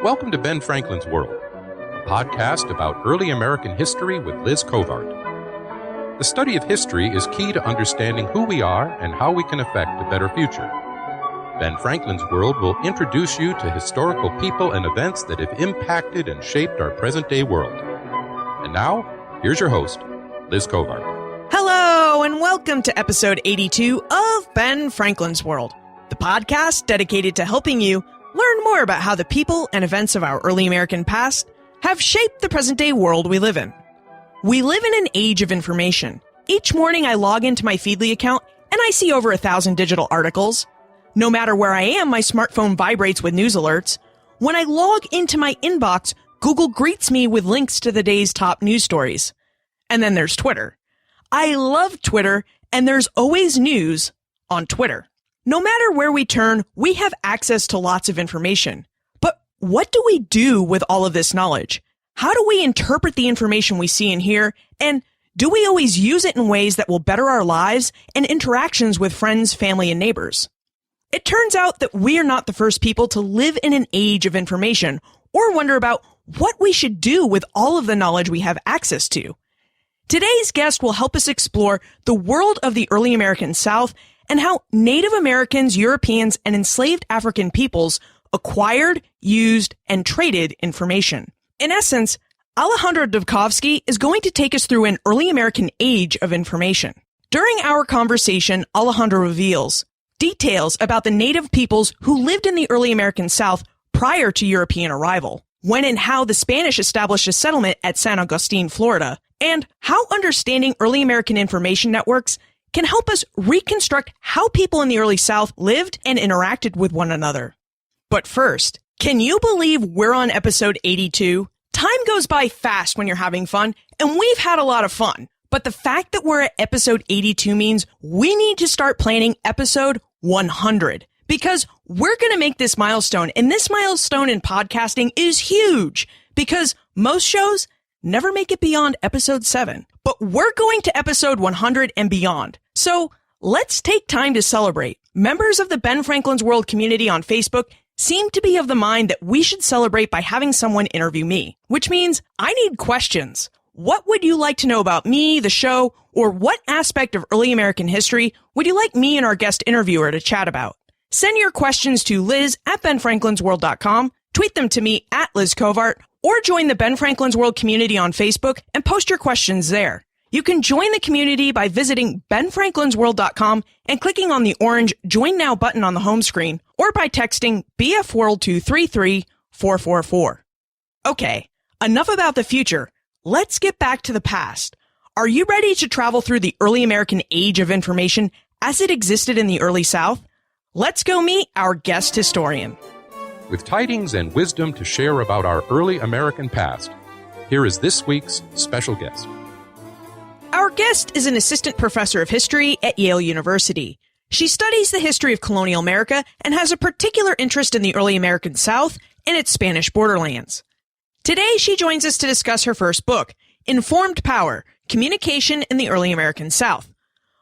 Welcome to Ben Franklin's World, a podcast about early American history with Liz Covart. The study of history is key to understanding who we are and how we can affect a better future. Ben Franklin's World will introduce you to historical people and events that have impacted and shaped our present-day world. And now, here's your host, Liz Covart. Hello, and welcome to episode 82 of Ben Franklin's World, the podcast dedicated to helping you learn more about how the people and events of our early American past have shaped the present-day world we live in. We live in an age of information. Each morning I log into my Feedly account and I see over 1,000 digital articles. No matter where I am, my smartphone vibrates with news alerts. When I log into my inbox, Google greets me with links to the day's top news stories. And then there's Twitter. I love Twitter, and there's always news on Twitter. No matter where we turn, we have access to lots of information. But what do we do with all of this knowledge? How do we interpret the information we see and hear? And do we always use it in ways that will better our lives and interactions with friends, family, and neighbors? It turns out that we are not the first people to live in an age of information or wonder about what we should do with all of the knowledge we have access to. Today's guest will help us explore the world of the early American South and how Native Americans, Europeans, and enslaved African peoples acquired, used, and traded information. In essence, Alejandra Dubcovsky is going to take us through an early American age of information. During our conversation, Alejandra reveals details about the Native peoples who lived in the early American South prior to European arrival, when and how the Spanish established a settlement at San Agustin, Florida, and how understanding early American information networks can help us reconstruct how people in the early South lived and interacted with one another. But first, can you believe we're on episode 82? Time goes by fast when you're having fun, and we've had a lot of fun. But the fact that we're at episode 82 means we need to start planning episode 100, because we're going to make this milestone, and this milestone in podcasting is huge, because most shows never make it beyond episode 7. But we're going to episode 100 and beyond. So let's take time to celebrate. Members of the Ben Franklin's World community on Facebook seem to be of the mind that we should celebrate by having someone interview me, which means I need questions. What would you like to know about me, the show, or what aspect of early American history would you like me and our guest interviewer to chat about? Send your questions to liz@benfranklinsworld.com, tweet them to me @LizCovart, or join the Ben Franklin's World community on Facebook and post your questions there. You can join the community by visiting benfranklinsworld.com and clicking on the orange Join Now button on the home screen, or by texting BFWorld to 33444. Okay, enough about the future. Let's get back to the past. Are you ready to travel through the early American age of information as it existed in the early South? Let's go meet our guest historian. With tidings and wisdom to share about our early American past, here is this week's special guest. Our guest is an assistant professor of history at Yale University. She studies the history of colonial America and has a particular interest in the early American South and its Spanish borderlands. Today, she joins us to discuss her first book, Informed Power: Communication in the Early American South.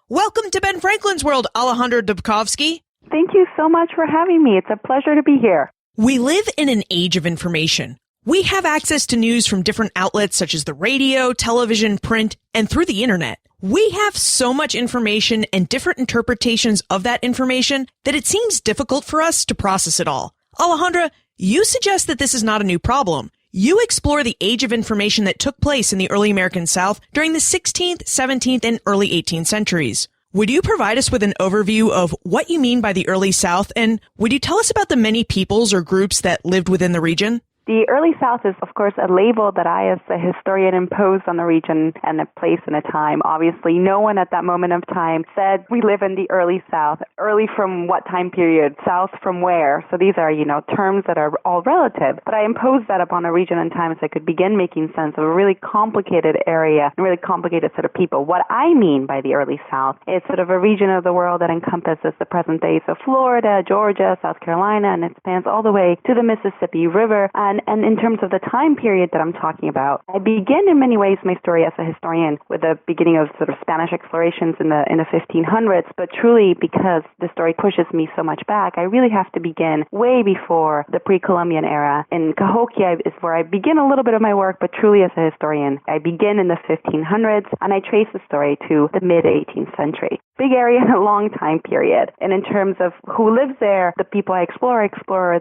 Welcome to Ben Franklin's World, Alejandra Dubcovsky. Thank you so much for having me. It's a pleasure to be here. We live in an age of information. We have access to news from different outlets such as the radio, television, print, and through the internet. We have so much information and different interpretations of that information that it seems difficult for us to process it all. Alejandra, you suggest that this is not a new problem. You explore the age of information that took place in the early American South during the 16th, 17th, and early 18th centuries. Would you provide us with an overview of what you mean by the early South, and would you tell us about the many peoples or groups that lived within the region? The early South is, of course, a label that I, as a historian, imposed on the region and a place and a time. Obviously, no one at that moment of time said we live in the early South. Early from what time period? South from where? So these are, terms that are all relative. But I imposed that upon a region and time so I could begin making sense of a really complicated area and really complicated set of people. What I mean by the early South is sort of a region of the world that encompasses the present days of Florida, Georgia, South Carolina, and it spans all the way to the Mississippi River. And And in terms of the time period that I'm talking about, I begin in many ways my story as a historian with the beginning of sort of Spanish explorations in the 1500s, but truly because the story pushes me so much back, I really have to begin way before the pre-Columbian era. In Cahokia is where I begin a little bit of my work, but truly as a historian, I begin in the 1500s, and I trace the story to the mid-18th century. Big area and a long time period. And in terms of who lives there, the people I explore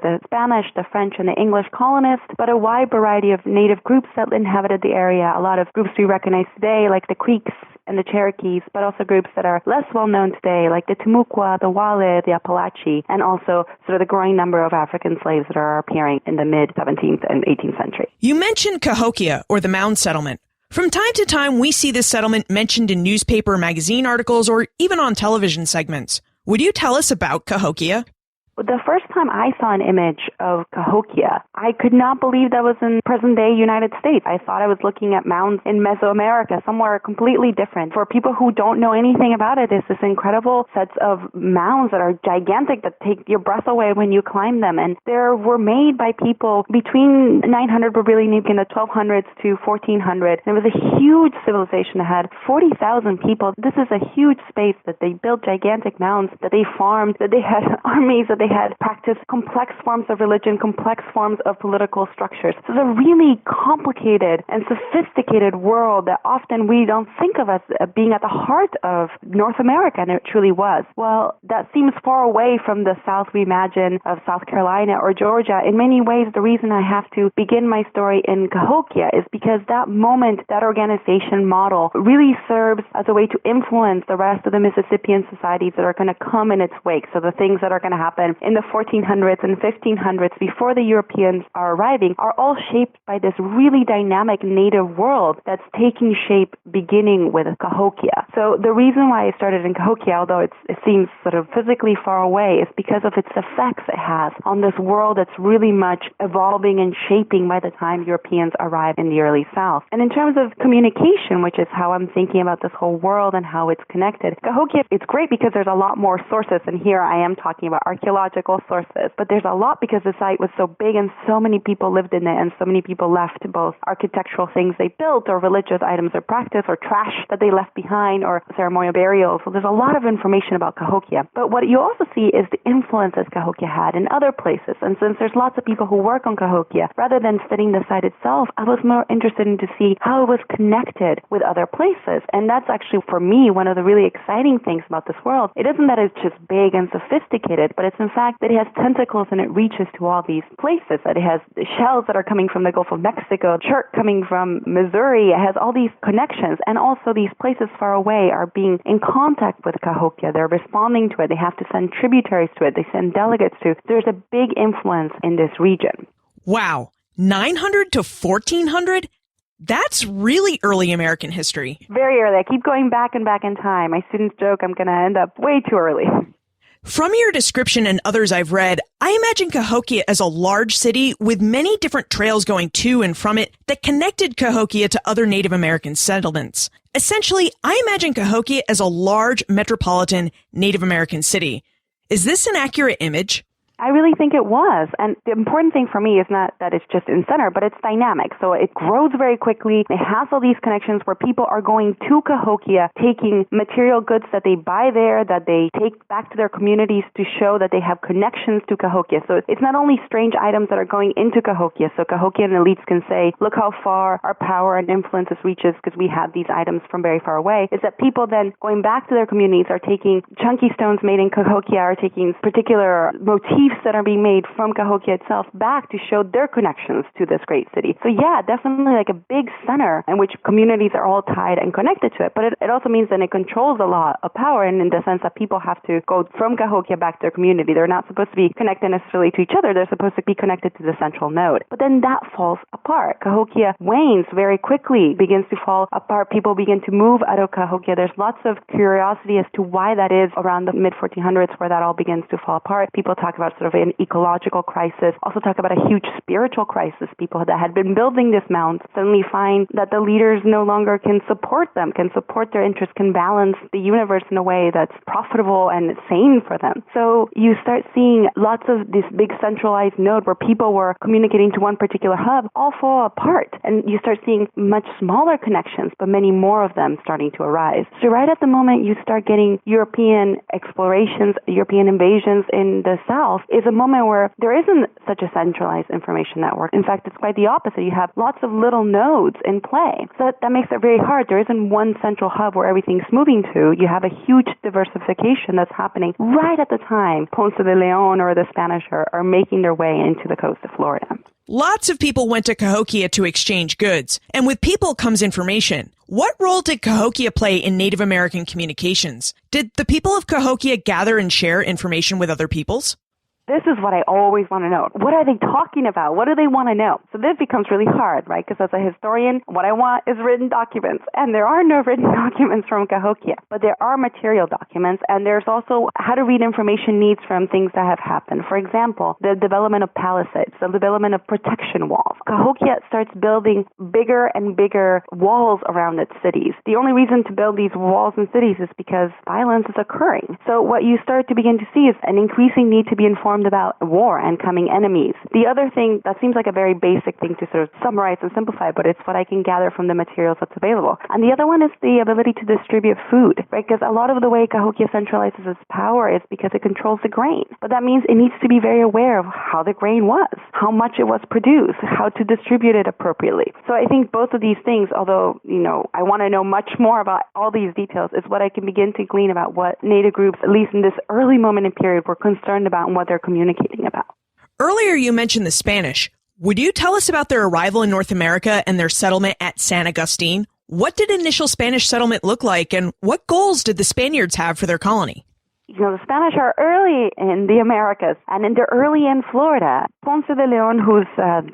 the Spanish, the French, and the English colonists, but a wide variety of native groups that inhabited the area. A lot of groups we recognize today, like the Creeks and the Cherokees, but also groups that are less well known today, like the Timucua, the Wale, the Apalachee, and also sort of the growing number of African slaves that are appearing in the mid-17th and 18th century. You mentioned Cahokia, or the Mound Settlement. From time to time, we see this settlement mentioned in newspaper, magazine articles, or even on television segments. Would you tell us about Cahokia? The first time I saw an image of Cahokia, I could not believe that was in present-day United States. I thought I was looking at mounds in Mesoamerica, somewhere completely different. For people who don't know anything about it, it's this incredible sets of mounds that are gigantic, that take your breath away when you climb them. And they were made by people between 900, but really in the 1200s to 1400. And it was a huge civilization that had 40,000 people. This is a huge space that they built gigantic mounds, that they farmed, that they had armies, that they had practiced complex forms of religion, complex forms of political structures. So it's a really complicated and sophisticated world that often we don't think of as being at the heart of North America, and it truly was. Well, that seems far away from the South we imagine of South Carolina or Georgia. In many ways, the reason I have to begin my story in Cahokia is because that moment, that organization model really serves as a way to influence the rest of the Mississippian societies that are going to come in its wake. So the things that are going to happen in the 1400s and 1500s before the Europeans are arriving are all shaped by this really dynamic native world that's taking shape beginning with Cahokia. So the reason why I started in Cahokia, although it seems sort of physically far away, is because of its effects it has on this world that's really much evolving and shaping by the time Europeans arrive in the early South. And in terms of communication, which is how I'm thinking about this whole world and how it's connected, Cahokia, it's great because there's a lot more sources, and here I am talking about archaeological sources, but there's a lot because the site was so big and so many people lived in it and so many people left both architectural things they built or religious items or practice or trash that they left behind or ceremonial burials. So there's a lot of information about Cahokia. But what you also see is the influences Cahokia had in other places. And since there's lots of people who work on Cahokia, rather than studying the site itself, I was more interested in to see how it was connected with other places. And that's actually, for me, one of the really exciting things about this world. It isn't that it's just big and sophisticated, but it's in fact that it has tentacles and it reaches to all these places, that it has shells that are coming from the Gulf of Mexico, chert coming from Missouri. It has all these connections, and also these places far away are being in contact with Cahokia. They're responding to it. They have to send tributaries to it. They send delegates to it. There's a big influence in this region. Wow. 900 to 1400? That's really early American history. Very early. I keep going back and back in time. My students joke I'm going to end up way too early. From your description and others I've read, I imagine Cahokia as a large city with many different trails going to and from it that connected Cahokia to other Native American settlements. Essentially, I imagine Cahokia as a large metropolitan Native American city. Is this an accurate image? I really think it was. And the important thing for me is not that it's just in center, but it's dynamic. So it grows very quickly. It has all these connections where people are going to Cahokia, taking material goods that they buy there, that they take back to their communities to show that they have connections to Cahokia. So it's not only strange items that are going into Cahokia. So Cahokian elites can say, look how far our power and influences reaches because we had these items from very far away. Is that people then going back to their communities are taking chunky stones made in Cahokia, are taking particular motifs that are being made from Cahokia itself back to show their connections to this great city. So yeah, definitely like a big center in which communities are all tied and connected to it. But it also means that it controls a lot of power, and in the sense that people have to go from Cahokia back to their community. They're not supposed to be connected necessarily to each other. They're supposed to be connected to the central node. But then that falls apart. Cahokia wanes very quickly, begins to fall apart. People begin to move out of Cahokia. There's lots of curiosity as to why that is around the mid-1400s where that all begins to fall apart. People talk about sort of an ecological crisis, also talk about a huge spiritual crisis. People that had been building this mound suddenly find that the leaders no longer can support them, can support their interests, can balance the universe in a way that's profitable and sane for them. So you start seeing lots of this big centralized node where people were communicating to one particular hub all fall apart. And you start seeing much smaller connections, but many more of them starting to arise. So right at the moment you start getting European explorations, European invasions in the south, is a moment where there isn't such a centralized information network. In fact, it's quite the opposite. You have lots of little nodes in play. So that makes it very hard. There isn't one central hub where everything's moving to. You have a huge diversification that's happening right at the time Ponce de Leon or the Spanish are making their way into the coast of Florida. Lots of people went to Cahokia to exchange goods, and with people comes information. What role did Cahokia play in Native American communications? Did the people of Cahokia gather and share information with other peoples? This is what I always want to know. What are they talking about? What do they want to know? So this becomes really hard, right? Because as a historian, what I want is written documents. And there are no written documents from Cahokia. But there are material documents. And there's also how to read information needs from things that have happened. For example, the development of palisades, the development of protection walls. Cahokia starts building bigger and bigger walls around its cities. The only reason to build these walls and cities is because violence is occurring. So what you start to begin to see is an increasing need to be informed about war and coming enemies. The other thing that seems like a very basic thing to sort of summarize and simplify, but it's what I can gather from the materials that's available. And the other one is the ability to distribute food, right? Because a lot of the way Cahokia centralizes its power is because it controls the grain. But that means it needs to be very aware of how the grain was, how much it was produced, how to distribute it appropriately. So I think both of these things, although, I want to know much more about all these details, is what I can begin to glean about what Native groups, at least in this early moment in period, were concerned about and what they're communicating about. Earlier you mentioned the Spanish. Would you tell us about their arrival in North America and their settlement at San Agustin? What did initial Spanish settlement look like, and what goals did the Spaniards have for their colony? The Spanish are early in the Americas, and they're early in Florida. Ponce de Leon, who's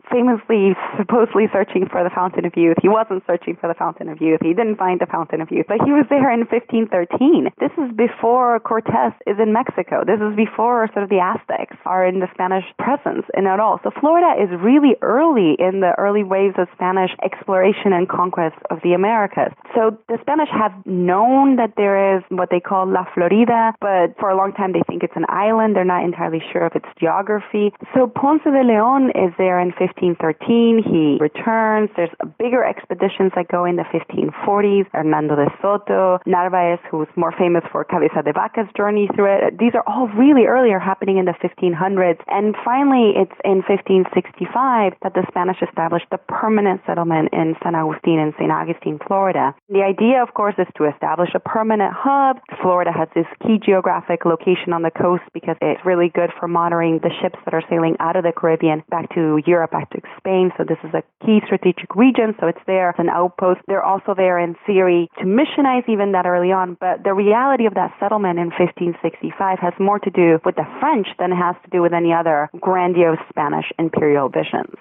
famously, supposedly searching for the Fountain of Youth, he wasn't searching for the Fountain of Youth. He didn't find the Fountain of Youth, but he was there in 1513. This is before Cortez is in Mexico. This is before sort of the Aztecs are in the Spanish presence in it all. So Florida is really early in the early waves of Spanish exploration and conquest of the Americas. So the Spanish have known that there is what they call La Florida, but for a long time they think it's an island. They're not entirely sure of its geography. So Ponce de Leon is there in 1513. He returns. There's bigger expeditions that go in the 1540s. Hernando de Soto, Narvaez, who's more famous for Cabeza de Vaca's journey through it. These are all really earlier, happening in the 1500s. And finally, it's in 1565 that the Spanish established the permanent settlement in San Agustin in St. Augustine, Florida. The idea, of course, is to establish a permanent hub. Florida has this key geographic location on the coast because it's really good for monitoring the ships that are sailing out of the Caribbean back to Europe, back to Spain. So this is a key strategic region. So it's there as an outpost. They're also there in theory to missionize even that early on. But the reality of that settlement in 1565 has more to do with the French than it has to do with any other grandiose Spanish imperial visions.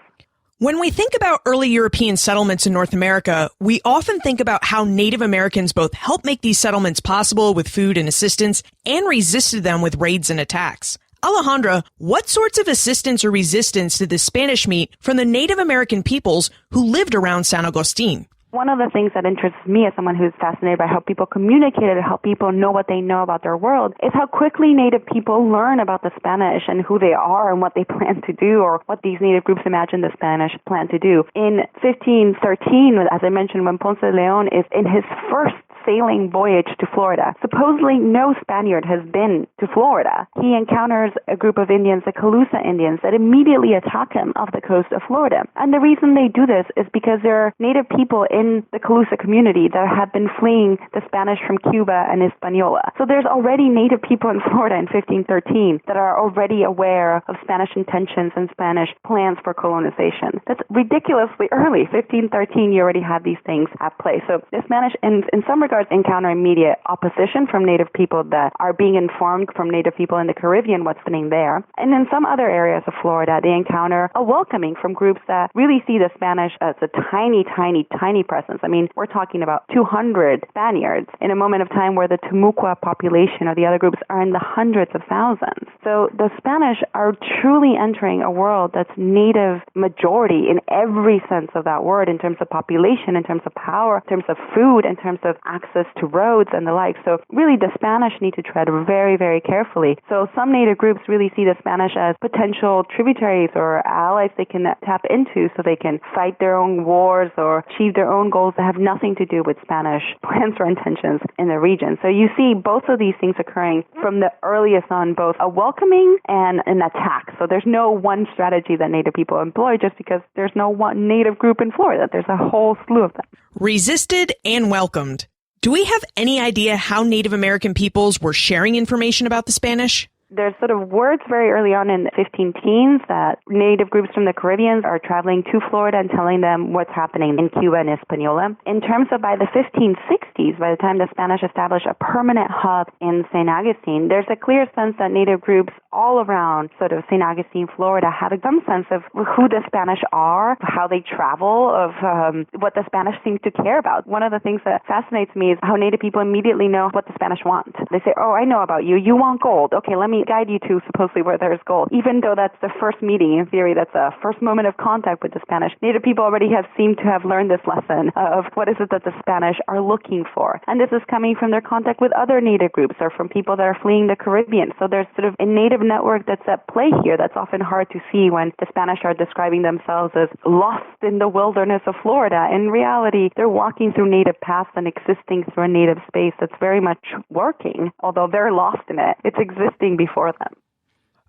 When we think about early European settlements in North America, we often think about how Native Americans both helped make these settlements possible with food and assistance and resisted them with raids and attacks. Alejandra, what sorts of assistance or resistance did the Spanish meet from the Native American peoples who lived around San Agustin? One of the things that interests me as someone who's fascinated by how people communicate and how people know what they know about their world is how quickly Native people learn about the Spanish and who they are and what they plan to do, or what these Native groups imagine the Spanish plan to do. In 1513, as I mentioned, when Ponce de Leon is in his first sailing voyage to Florida. Supposedly no Spaniard has been to Florida. He encounters a group of Indians, the Calusa Indians, that immediately attack him off the coast of Florida. And the reason they do this is because there are Native people in the Calusa community that have been fleeing the Spanish from Cuba and Hispaniola. So there's already Native people in Florida in 1513 that are already aware of Spanish intentions and Spanish plans for colonization. That's ridiculously early. 1513, you already have these things at play. So the Spanish, in some regards, guards encounter immediate opposition from native people that are being informed from native people in the Caribbean what's happening there. And in some other areas of Florida, they encounter a welcoming from groups that really see the Spanish as a tiny, tiny, tiny presence. I mean, we're talking about 200 Spaniards in a moment of time where the Timucua population or the other groups are in the hundreds of thousands. So the Spanish are truly entering a world that's native majority in every sense of that word, in terms of population, in terms of power, in terms of food, in terms of access to roads and the like. So really the Spanish need to tread very, very carefully. So some native groups really see the Spanish as potential tributaries or allies they can tap into so they can fight their own wars or achieve their own goals that have nothing to do with Spanish plans or intentions in the region. So you see both of these things occurring from the earliest on, both a welcoming and an attack. So there's no one strategy that native people employ just because there's no one native group in Florida. There's a whole slew of them. Resisted and welcomed. Do we have any idea how Native American peoples were sharing information about the Spanish? There's sort of words very early on in the 15 teens that native groups from the Caribbean are traveling to Florida and telling them what's happening in Cuba and Hispaniola. In terms of by the 1560s, by the time the Spanish established a permanent hub in St. Augustine, there's a clear sense that native groups all around sort of St. Augustine, Florida, had some sense of who the Spanish are, how they travel, of what the Spanish seem to care about. One of the things that fascinates me is how native people immediately know what the Spanish want. They say, oh, I know about you. You want gold. Okay, let me guide you to supposedly where there's gold. Even though that's the first meeting, in theory, that's a first moment of contact with the Spanish. Native people already have seemed to have learned this lesson of what is it that the Spanish are looking for. And this is coming from their contact with other native groups or from people that are fleeing the Caribbean. So there's sort of a native network that's at play here that's often hard to see when the Spanish are describing themselves as lost in the wilderness of Florida. In reality, they're walking through native paths and existing through a native space that's very much working, although they're lost in it. It's existing before them.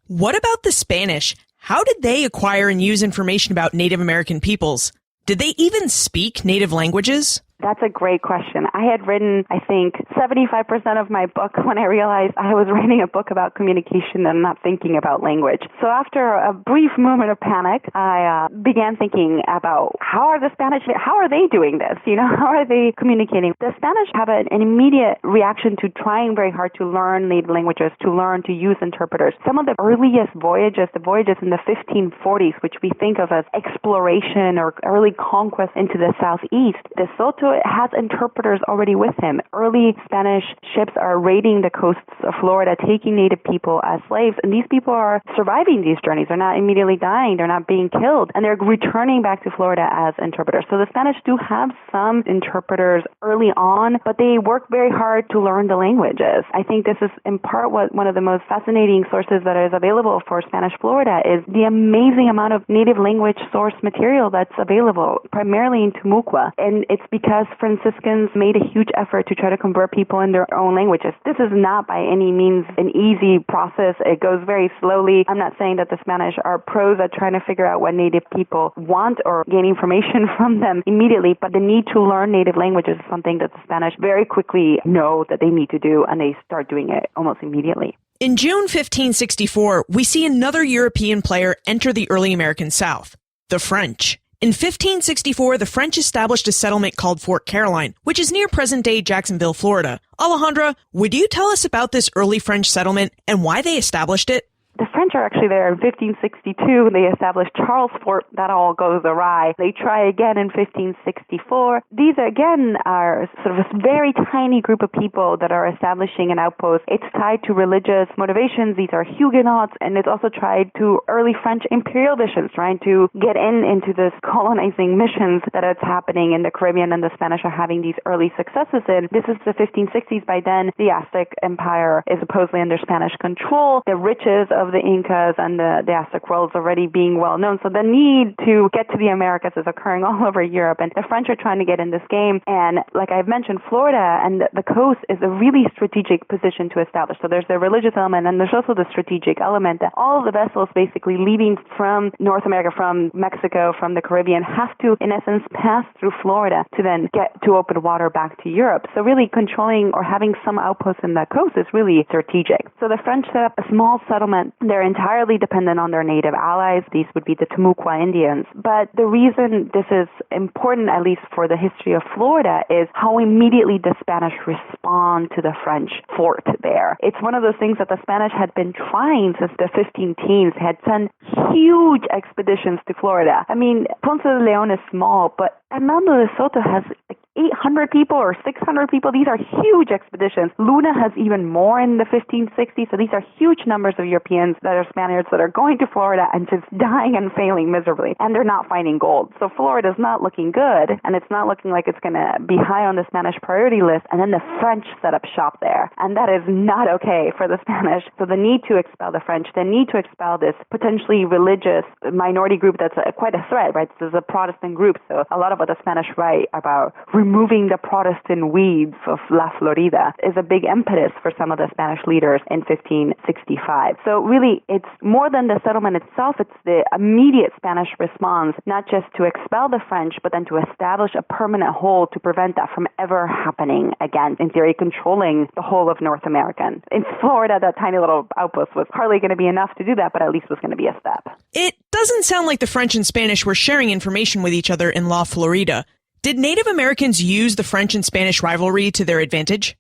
What about the Spanish? How did they acquire and use information about Native American peoples? Did they even speak native languages? That's a great question. I had written, I think, 75% of my book when I realized I was writing a book about communication and not thinking about language. So after a brief moment of panic, I began thinking about how are they doing this? How are they communicating? The Spanish have an immediate reaction to trying very hard to learn native languages, to learn to use interpreters. Some of the earliest voyages, the voyages in the 1540s, which we think of as exploration or early conquest into the southeast, De Soto has interpreters already with him. Early Spanish ships are raiding the coasts of Florida, taking native people as slaves, and these people are surviving these journeys. They're not immediately dying. They're not being killed, and they're returning back to Florida as interpreters. So the Spanish do have some interpreters early on, but they work very hard to learn the languages. I think this is in part what one of the most fascinating sources that is available for Spanish Florida is the amazing amount of native language source material that's available, primarily in Timucua. And it's because Franciscans made a huge effort to try to convert people in their own languages. This is not by any means an easy process. It goes very slowly. I'm not saying that the Spanish are pros at trying to figure out what native people want or gain information from them immediately, but the need to learn native languages is something that the Spanish very quickly know that they need to do, and they start doing it almost immediately. In June 1564, we see another European player enter the early American South, the French. In 1564, the French established a settlement called Fort Caroline, which is near present-day Jacksonville, Florida. Alejandra, would you tell us about this early French settlement and why they established it? The French are actually there in 1562. They established Charles Fort. That all goes awry. They try again in 1564. These, again, are sort of a very tiny group of people that are establishing an outpost. It's tied to religious motivations. These are Huguenots, and it's also tied to early French imperial missions, trying to get into this colonizing missions that is happening in the Caribbean, and the Spanish are having these early successes in. This is the 1560s. By then, the Aztec Empire is supposedly under Spanish control. The riches of the Incas and the Aztec world is already being well known. So the need to get to the Americas is occurring all over Europe, and the French are trying to get in this game. And like I've mentioned, Florida and the coast is a really strategic position to establish. So there's the religious element, and there's also the strategic element that all of the vessels basically leaving from North America, from Mexico, from the Caribbean, have to, in essence, pass through Florida to then get to open water back to Europe. So really controlling or having some outposts in the coast is really strategic. So the French set up a small settlement They're entirely dependent on their native allies. These would be the Timucua Indians. But the reason this is important, at least for the history of Florida, is how immediately the Spanish respond to the French fort there. It's one of those things that the Spanish had been trying since the 15 teens, had sent huge expeditions to Florida. I mean, Ponce de Leon is small, but Hernando de Soto has 800 people or 600 people. These are huge expeditions. Luna has even more in the 1560s. So these are huge numbers of Europeans that are Spaniards that are going to Florida and just dying and failing miserably. And they're not finding gold. So Florida's not looking good, and it's not looking like it's going to be high on the Spanish priority list. And then the French set up shop there. And that is not okay for the Spanish. So the need to expel the French, the need to expel this potentially religious minority group that's quite a threat, right? This is a Protestant group. So a lot of what the Spanish write about removing the Protestant weeds of La Florida is a big impetus for some of the Spanish leaders in 1565. So really, it's more than the settlement itself, it's the immediate Spanish response, not just to expel the French, but then to establish a permanent hold to prevent that from ever happening again, in theory, controlling the whole of North America. In Florida, that tiny little outpost was hardly going to be enough to do that, but at least was going to be a step. It doesn't sound like the French and Spanish were sharing information with each other in La Florida. Did Native Americans use the French and Spanish rivalry to their advantage?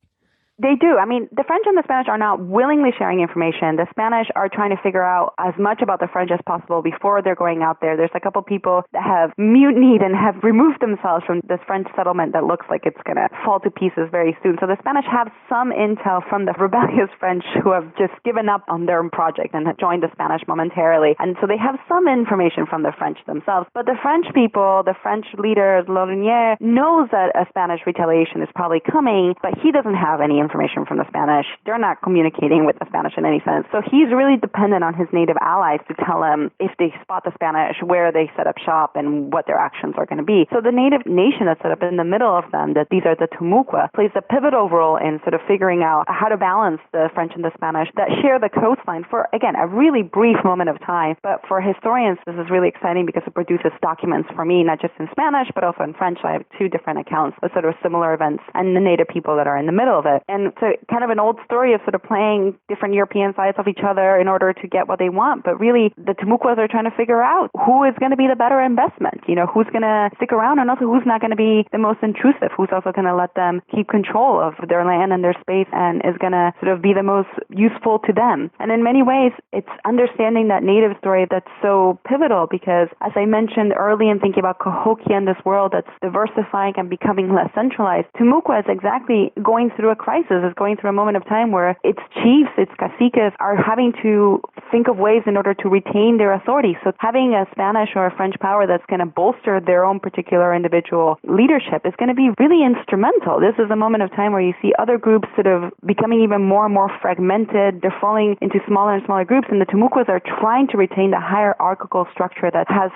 They do. I mean, the French and the Spanish are not willingly sharing information. The Spanish are trying to figure out as much about the French as possible before they're going out there. There's a couple people that have mutinied and have removed themselves from this French settlement that looks like it's going to fall to pieces very soon. So the Spanish have some intel from the rebellious French who have just given up on their project and have joined the Spanish momentarily. And so they have some information from the French themselves. But the French people, the French leader, Laudonnière, knows that a Spanish retaliation is probably coming, but he doesn't have any information from the Spanish. They're not communicating with the Spanish in any sense. So he's really dependent on his native allies to tell him if they spot the Spanish, where they set up shop, and what their actions are going to be. So the native nation that's set up in the middle of them, that these are the Timucua, plays a pivotal role in sort of figuring out how to balance the French and the Spanish that share the coastline for, again, a really brief moment of time. But for historians, this is really exciting because it produces documents for me, not just in Spanish, but also in French. I have two different accounts of sort of similar events and the native people that are in the middle of it. And so kind of an old story of sort of playing different European sides of each other in order to get what they want. But really, the Timucuas are trying to figure out who is going to be the better investment, who's going to stick around, and also who's not going to be the most intrusive, who's also going to let them keep control of their land and their space and is going to sort of be the most useful to them. And in many ways, it's understanding that native story that's so pivotal because, as I mentioned early in thinking about Cahokia in this world that's diversifying and becoming less centralized, Timucua is exactly going through a crisis, is going through a moment of time where its chiefs, its caciques are having to think of ways in order to retain their authority. So having a Spanish or a French power that's going to bolster their own particular individual leadership is going to be really instrumental. This is a moment of time where you see other groups sort of becoming even more and more fragmented. They're falling into smaller and smaller groups, and the Timucuas are trying to retain the hierarchical structure that has,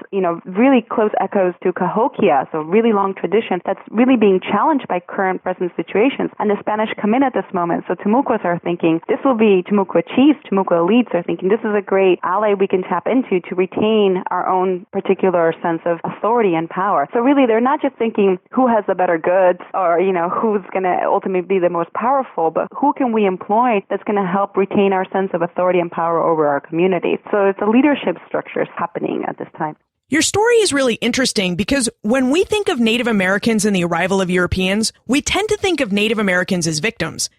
really close echoes to Cahokia, so really long tradition that's really being challenged by current present situations. And the Spanish come in at this moment. So Timucuas are thinking, this will be Timucua chiefs, Timucua elites are thinking, this is a great ally we can tap into to retain our own particular sense of authority and power. So really, they're not just thinking who has the better goods or, who's going to ultimately be the most powerful, but who can we employ that's going to help retain our sense of authority and power over our community. So it's a leadership structure happening at this time. Your story is really interesting because when we think of Native Americans and the arrival of Europeans, we tend to think of Native Americans as victims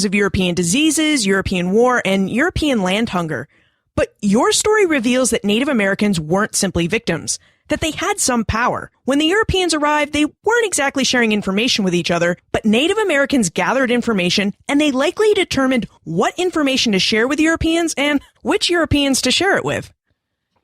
of European diseases, European war, and European land hunger. But your story reveals that Native Americans weren't simply victims, that they had some power. When the Europeans arrived, they weren't exactly sharing information with each other, but Native Americans gathered information, and they likely determined what information to share with Europeans and which Europeans to share it with.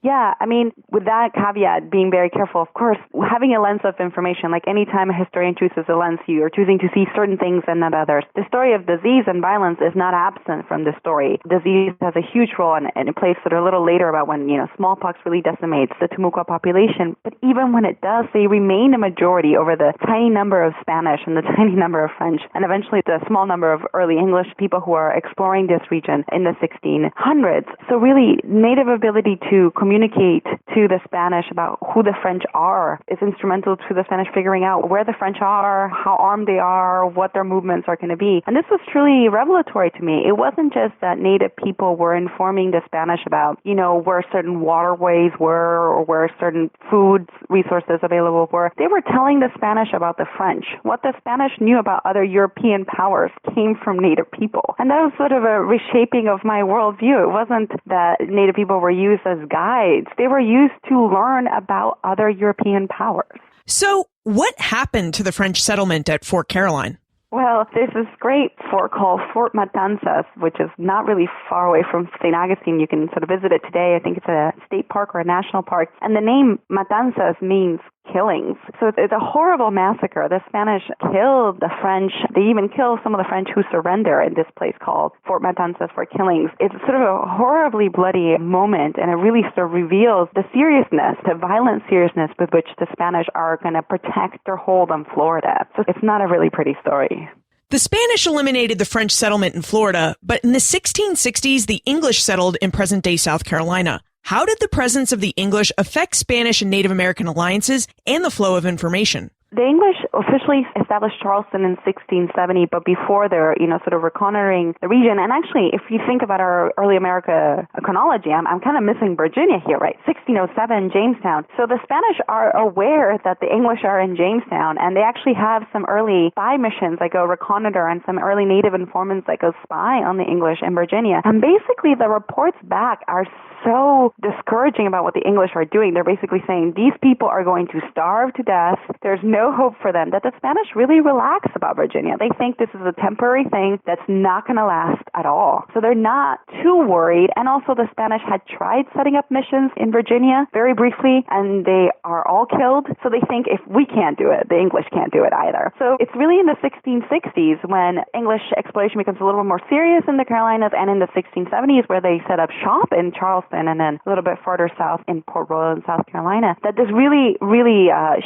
Yeah, I mean, with that caveat, being very careful, of course, having a lens of information, like any time a historian chooses a lens, you are choosing to see certain things and not others. The story of disease and violence is not absent from the story. Disease has a huge role, and it plays sort of a little later about when, smallpox really decimates the Timucua population. But even when it does, they remain a majority over the tiny number of Spanish and the tiny number of French, and eventually the small number of early English people who are exploring this region in the 1600s. So really, native ability to communicate communicate to the Spanish about who the French are is instrumental to the Spanish figuring out where the French are, how armed they are, what their movements are going to be. And this was truly revelatory to me. It wasn't just that native people were informing the Spanish about, where certain waterways were or where certain food resources available were. They were telling the Spanish about the French. What the Spanish knew about other European powers came from native people. And that was sort of a reshaping of my worldview. It wasn't that native people were used as guides. They were used to learn about other European powers. So what happened to the French settlement at Fort Caroline? Well, there's this great fort called Fort Matanzas, which is not really far away from St. Augustine. You can sort of visit it today. I think it's a state park or a national park. And the name Matanzas means killings. So it's a horrible massacre. The Spanish killed the French. They even killed some of the French who surrender in this place called Fort Matanzas for killings. It's sort of a horribly bloody moment, and it really sort of reveals the seriousness, the violent seriousness with which the Spanish are going to protect their hold on Florida. So it's not a really pretty story. The Spanish eliminated the French settlement in Florida, but in the 1660s, the English settled in present-day South Carolina. How did the presence of the English affect Spanish and Native American alliances and the flow of information? The English officially established Charleston in 1670, but before they're, sort of reconnoitering the region. And actually, if you think about our early America chronology, I'm kind of missing Virginia here, right? 1607, Jamestown. So the Spanish are aware that the English are in Jamestown, and they actually have some early spy missions that go reconnoiter and some early native informants that go spy on the English in Virginia. And basically, the reports back are so discouraging about what the English are doing. They're basically saying these people are going to starve to death. There's no hope for them, that the Spanish really relax about Virginia. They think this is a temporary thing that's not going to last at all. So they're not too worried. And also the Spanish had tried setting up missions in Virginia very briefly, and they are all killed. So they think if we can't do it, the English can't do it either. So it's really in the 1660s when English exploration becomes a little bit more serious in the Carolinas, and in the 1670s where they set up shop in Charleston and then a little bit further south in Port Royal in South Carolina, that this really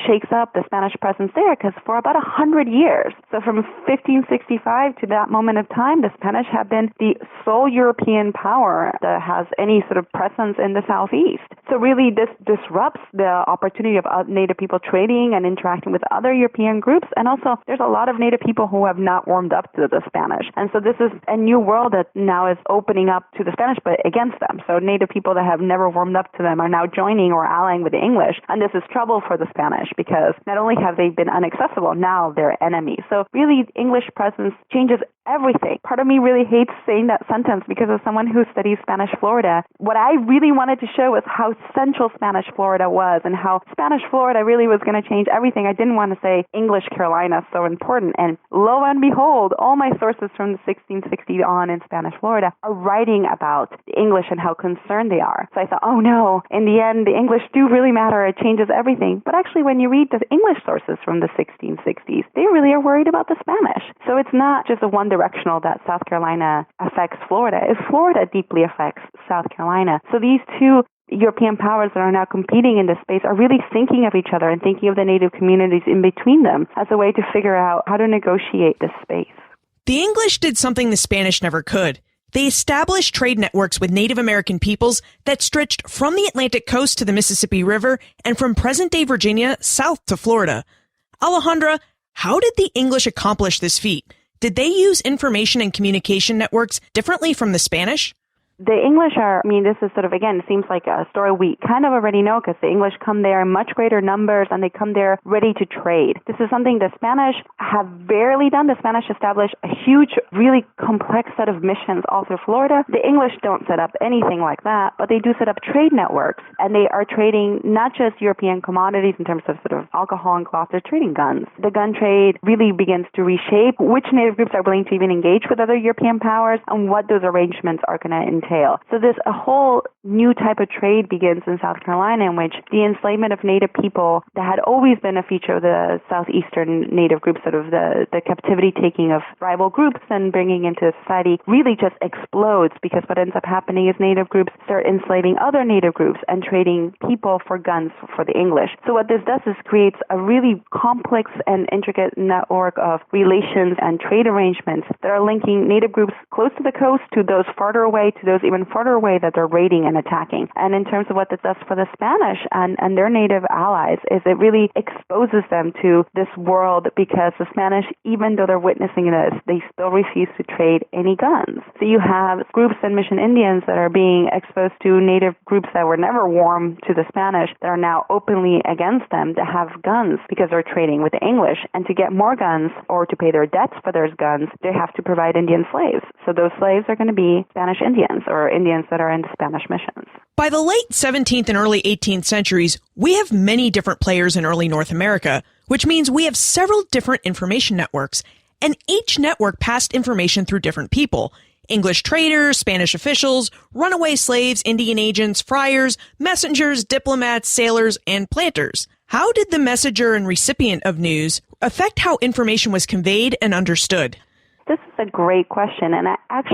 shakes up the Spanish presence there, because for about 100 years, so from 1565 to that moment of time, the Spanish have been the sole European power that has any sort of presence in the southeast. So really this disrupts the opportunity of native people trading and interacting with other European groups. And also there's a lot of native people who have not warmed up to the Spanish. And so this is a new world that now is opening up to the Spanish, but against them. So native people that have never warmed up to them are now joining or allying with the English. And this is trouble for the Spanish, because not only have they been inaccessible, now they're enemies. So really, English presence changes everything. Part of me really hates saying that sentence, because as someone who studies Spanish Florida, what I really wanted to show was how central Spanish Florida was and how Spanish Florida really was going to change everything. I didn't want to say English Carolina is so important. And lo and behold, all my sources from the 1660s on in Spanish Florida are writing about the English and how concerned they are. So I thought, oh no, in the end, the English do really matter. It changes everything. But actually, when you read the English sources from the 1660s, they really are worried about the Spanish. So it's not just a one-directional that South Carolina affects Florida. It's Florida deeply affects South Carolina. So these two European powers that are now competing in this space are really thinking of each other and thinking of the native communities in between them as a way to figure out how to negotiate this space. The English did something the Spanish never could. They established trade networks with Native American peoples that stretched from the Atlantic coast to the Mississippi River and from present-day Virginia south to Florida. Alejandra, how did the English accomplish this feat? Did they use information and communication networks differently from the Spanish? The English are, this is sort of, again, it seems like a story we kind of already know, because the English come there in much greater numbers and they come there ready to trade. This is something the Spanish have barely done. The Spanish established a huge, really complex set of missions all through Florida. The English don't set up anything like that, but they do set up trade networks, and they are trading not just European commodities in terms of sort of alcohol and cloth, they're trading guns. The gun trade really begins to reshape which native groups are willing to even engage with other European powers and what those arrangements are going to entail. So there's a whole new type of trade begins in South Carolina, in which the enslavement of native people that had always been a feature of the southeastern native groups, sort of the captivity taking of rival groups and bringing into society, really just explodes, because what ends up happening is native groups start enslaving other native groups and trading people for guns for the English. So what this does is creates a really complex and intricate network of relations and trade arrangements that are linking native groups close to the coast to those farther away, to those goes even further away that they're raiding and attacking. And in terms of what this does for the Spanish and their native allies is it really exposes them to this world, because the Spanish, even though they're witnessing this, they still refuse to trade any guns. So you have groups and Mission Indians that are being exposed to native groups that were never warm to the Spanish that are now openly against them to have guns because they're trading with the English. And to get more guns or to pay their debts for those guns, they have to provide Indian slaves. So those slaves are going to be Spanish Indians or Indians that are in Spanish missions. By the late 17th and early 18th centuries, we have many different players in early North America, which means we have several different information networks, and each network passed information through different people. English traders, Spanish officials, runaway slaves, Indian agents, friars, messengers, diplomats, sailors, and planters. How did the messenger and recipient of news affect how information was conveyed and understood? This is a great question. And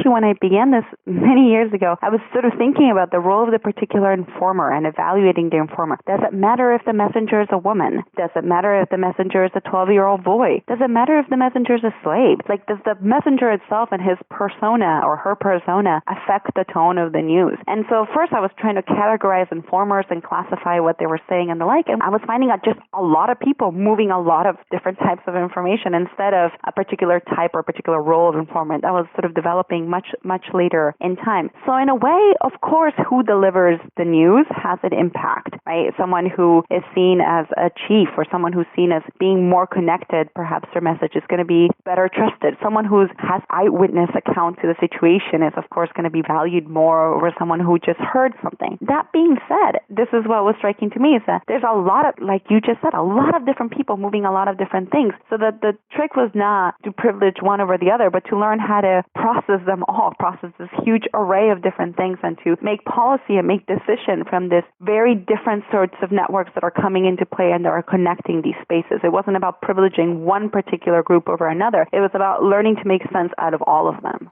when I began this many years ago, I was sort of thinking about the role of the particular informer and evaluating the informer. Does it matter if the messenger is a woman? Does it matter if the messenger is a 12-year-old boy? Does it matter if the messenger is a slave? Does the messenger itself and his persona or her persona affect the tone of the news? And so first I was trying to categorize informers and classify what they were saying and the like. And I was finding out just a lot of people moving a lot of different types of information instead of a particular type or particular role of informant that was sort of developing much later in time. So in a way, of course, who delivers the news has an impact, right? Someone who is seen as a chief or someone who's seen as being more connected, perhaps their message is going to be better trusted. Someone who has eyewitness account to the situation is, of course, going to be valued more over someone who just heard something. That being said, this is what was striking to me is that there's a lot of, like you just said, a lot of different people moving a lot of different things. So that the trick was not to privilege one over the other, but to learn how to process them all, process this huge array of different things, and to make policy and make decision from this very different sorts of networks that are coming into play and that are connecting these spaces. It wasn't about privileging one particular group over another. It was about learning to make sense out of all of them.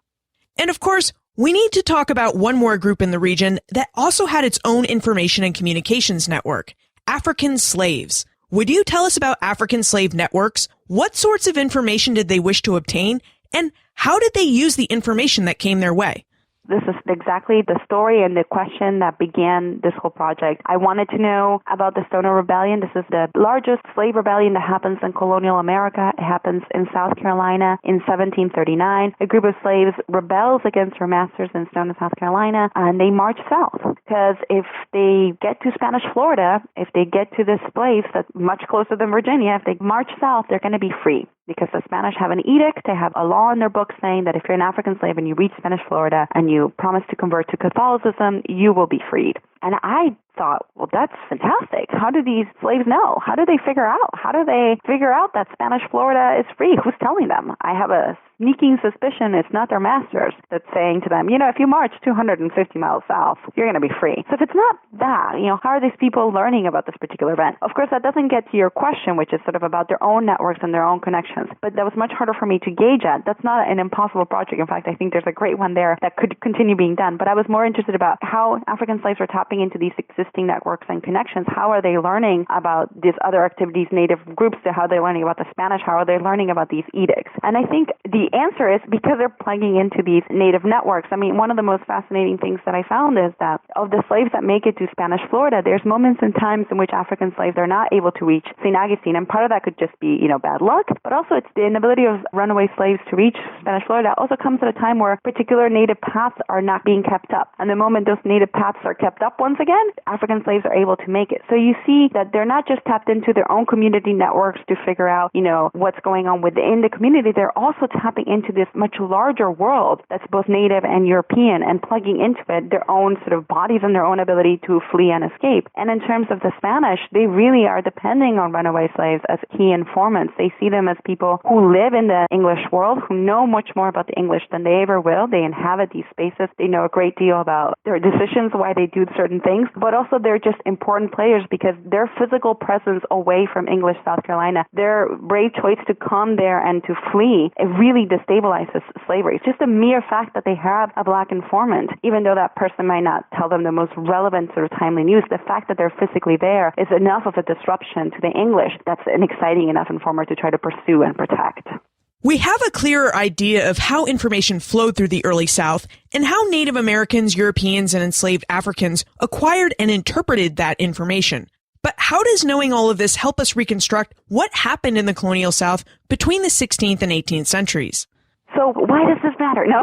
And of course, we need to talk about one more group in the region that also had its own information and communications network, African slaves. Would you tell us about African slave networks? What sorts of information did they wish to obtain? And how did they use the information that came their way? This is exactly the story and the question that began this whole project. I wanted to know about the Stoner Rebellion. This is the largest slave rebellion that happens in colonial America. It happens in South Carolina in 1739. A group of slaves rebels against their masters in Stoner, South Carolina, and they march south. Because if they get to Spanish Florida, if they get to this place that's much closer than Virginia, if they march south, they're going to be free. Because the Spanish have an edict, they have a law in their book saying that if you're an African slave and you reach Spanish Florida and you promise to convert to Catholicism, you will be freed. And I thought, well, that's fantastic. How do these slaves know? How do they figure out? How do they figure out that Spanish Florida is free? Who's telling them? I have a sneaking suspicion it's not their masters that's saying to them, if you march 250 miles south, you're going to be free. So if it's not that, how are these people learning about this particular event? Of course, that doesn't get to your question, which is sort of about their own networks and their own connections. But that was much harder for me to gauge at. That's not an impossible project. In fact, I think there's a great one there that could continue being done. But I was more interested about how African slaves are tapping into these existing networks and connections. How are they learning about these other activities, native groups? How are they learning about the Spanish? How are they learning about these edicts? And I think the answer is because they're plugging into these native networks. I mean, one of the most fascinating things that I found is that of the slaves that make it to Spanish Florida, there's moments and times in which African slaves are not able to reach St. Augustine. And part of that could just be, bad luck, but also it's the inability of runaway slaves to reach Spanish Florida also comes at a time where particular native paths are not being kept up. And the moment those native paths are kept up once again, African slaves are able to make it. So you see that they're not just tapped into their own community networks to figure out, what's going on within the community. They're also tapping into this much larger world that's both native and European and plugging into it their own sort of bodies and their own ability to flee and escape. And in terms of the Spanish, they really are depending on runaway slaves as key informants. They see them as people who live in the English world, who know much more about the English than they ever will. They inhabit these spaces. They know a great deal about their decisions, why they do certain things, but also they're just important players because their physical presence away from English South Carolina, their brave choice to come there and to flee, it really destabilizes slavery. It's just a mere fact that they have a black informant, even though that person might not tell them the most relevant sort of timely news. The fact that they're physically there is enough of a disruption to the English that's an exciting enough informer to try to pursue and protect. We have a clearer idea of how information flowed through the early South and how Native Americans, Europeans, and enslaved Africans acquired and interpreted that information. But how does knowing all of this help us reconstruct what happened in the colonial South between the 16th and 18th centuries? So why does this matter? No,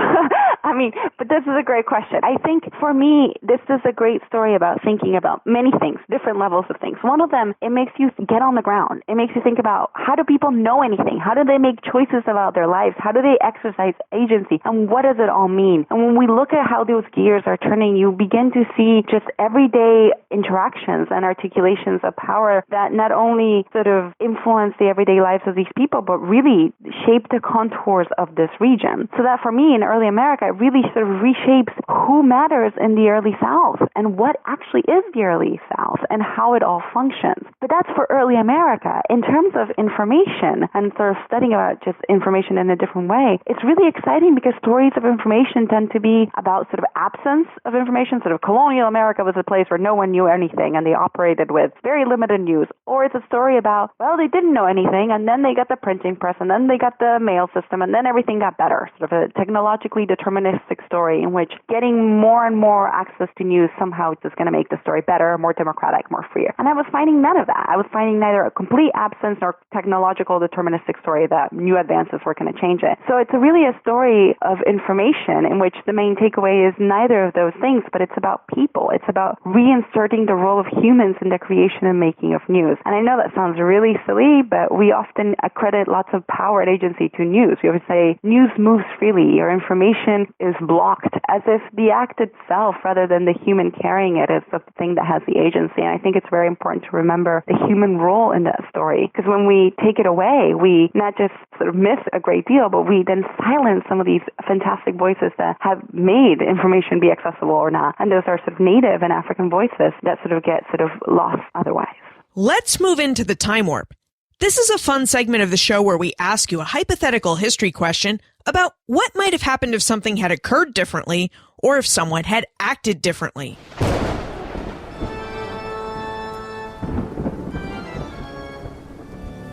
but this is a great question. I think for me, this is a great story about thinking about many things, different levels of things. One of them, it makes you get on the ground. It makes you think about, how do people know anything? How do they make choices about their lives? How do they exercise agency? And what does it all mean? And when we look at how those gears are turning, you begin to see just everyday interactions and articulations of power that not only sort of influence the everyday lives of these people, but really shape the contours of this region. So that for me in early America, it really sort of reshapes who matters in the early South and what actually is the early South and how it all functions. But that's for early America. In terms of information and sort of studying about just information in a different way, it's really exciting because stories of information tend to be about sort of absence of information. Sort of colonial America was a place where no one knew anything and they operated with very limited news. Or it's a story about, well, they didn't know anything and then they got the printing press and then they got the mail system and then everything got better. Sort of a technologically deterministic story in which getting more and more access to news somehow is going to make the story better, more democratic, more free. And I was finding none of that. I was finding neither a complete absence nor technological deterministic story that new advances were going to change it. So it's really a story of information in which the main takeaway is neither of those things, but it's about people. It's about reinserting the role of humans in the creation and making of news. And I know that sounds really silly, but we often accredit lots of power and agency to news. We always say news moves freely or information is blocked, as if the act itself, rather than the human carrying it, is the thing that has the agency. And I think it's very important to remember the human role in that story, because when we take it away, we not just sort of miss a great deal, but we then silence some of these fantastic voices that have made information be accessible or not. And those are sort of native and African voices that sort of get sort of lost otherwise. Let's move into the time warp. This is a fun segment of the show where we ask you a hypothetical history question about what might have happened if something had occurred differently or if someone had acted differently.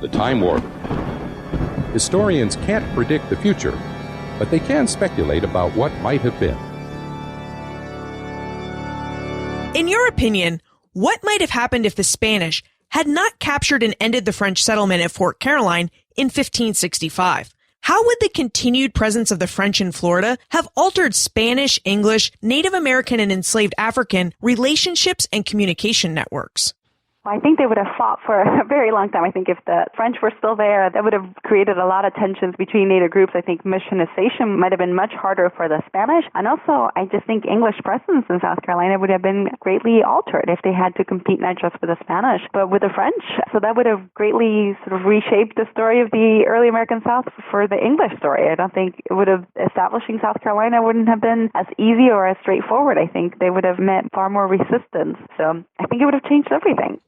The time warp. Historians can't predict the future, but they can speculate about what might have been. In your opinion, what might have happened if the Spanish had not captured and ended the French settlement at Fort Caroline in 1565? How would the continued presence of the French in Florida have altered Spanish, English, Native American, and enslaved African relationships and communication networks? I think they would have fought for a very long time. I think if the French were still there, that would have created a lot of tensions between Native groups. I think missionization might have been much harder for the Spanish. And also, I just think English presence in South Carolina would have been greatly altered if they had to compete not just with the Spanish, but with the French. So that would have greatly sort of reshaped the story of the early American South for the English story. I don't think it would have, establishing South Carolina wouldn't have been as easy or as straightforward. I think they would have met far more resistance. So I think it would have changed everything.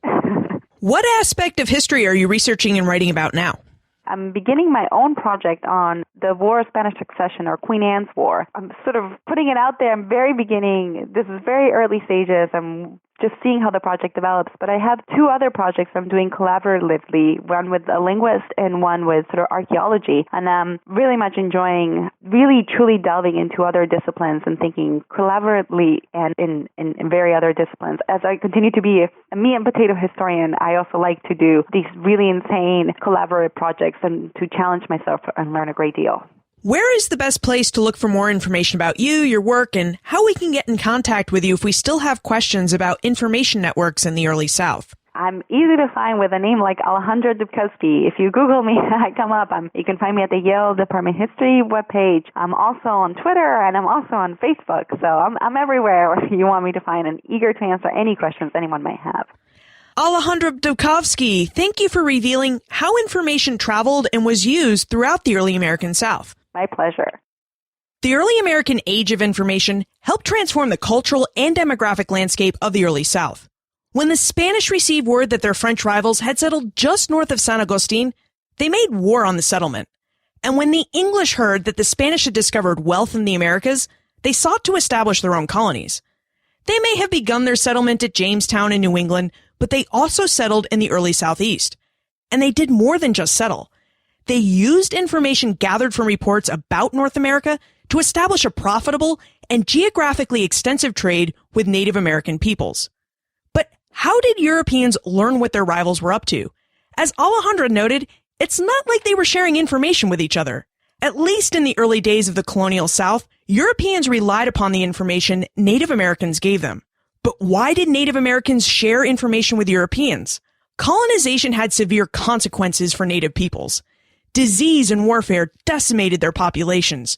What aspect of history are you researching and writing about now? I'm beginning my own project on the War of Spanish Succession, or Queen Anne's War. I'm sort of putting it out there. I'm very beginning. This is very early stages. I'm just seeing how the project develops. But I have two other projects I'm doing collaboratively, one with a linguist and one with sort of archaeology. And I'm really much enjoying really truly delving into other disciplines and thinking collaboratively and in very other disciplines. As I continue to be a meat and potato historian, I also like to do these really insane collaborative projects and to challenge myself and learn a great deal. Where is the best place to look for more information about you, your work, and how we can get in contact with you if we still have questions about information networks in the early South? I'm easy to find with a name like Alejandra Dubcovsky. If you Google me, I come up. You can find me at the Yale Department of History webpage. I'm also on Twitter, and I'm also on Facebook. So I'm everywhere you want me to find, and eager to answer any questions anyone might have. Alejandra Dubcovsky, thank you for revealing how information traveled and was used throughout the early American South. My pleasure. The early American age of information helped transform the cultural and demographic landscape of the early South. When the Spanish received word that their French rivals had settled just north of San Agustin, they made war on the settlement. And when the English heard that the Spanish had discovered wealth in the Americas, they sought to establish their own colonies. They may have begun their settlement at Jamestown in New England, but they also settled in the early Southeast. And they did more than just settle. they used information gathered from reports about North America to establish a profitable and geographically extensive trade with Native American peoples. But how did Europeans learn what their rivals were up to? As Alejandra noted, it's not like they were sharing information with each other. At least in the early days of the colonial South, Europeans relied upon the information Native Americans gave them. But why did Native Americans share information with Europeans? Colonization had severe consequences for Native peoples. Disease and warfare decimated their populations.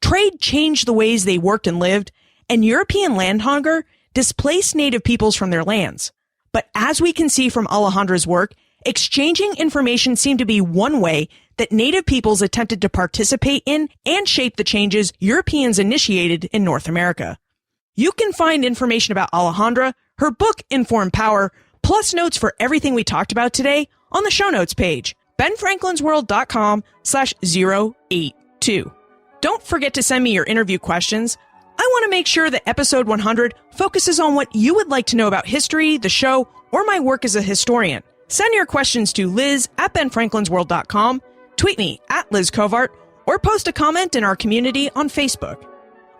Trade changed the ways they worked and lived, and European land hunger displaced Native peoples from their lands. But as we can see from Alejandra's work, exchanging information seemed to be one way that Native peoples attempted to participate in and shape the changes Europeans initiated in North America. You can find information about Alejandra, her book Informed Power, plus notes for everything we talked about today on the show notes page, benfranklinsworld.com/082. Don't forget to send me your interview questions. I want to make sure that episode 100 focuses on what you would like to know about history, the show, or my work as a historian. Send your questions to liz@benfranklinsworld.com, tweet me @LizCovart, or post a comment in our community on Facebook.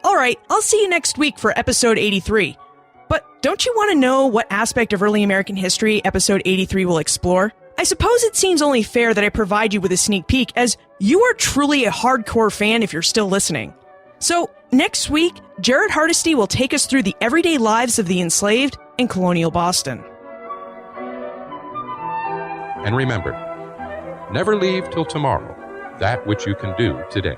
All right, I'll see you next week for episode 83. But don't you want to know what aspect of early American history episode 83 will explore? I suppose it seems only fair that I provide you with a sneak peek, as you are truly a hardcore fan if you're still listening. So, next week, Jared Hardesty will take us through the everyday lives of the enslaved in colonial Boston. And remember, never leave till tomorrow that which you can do today.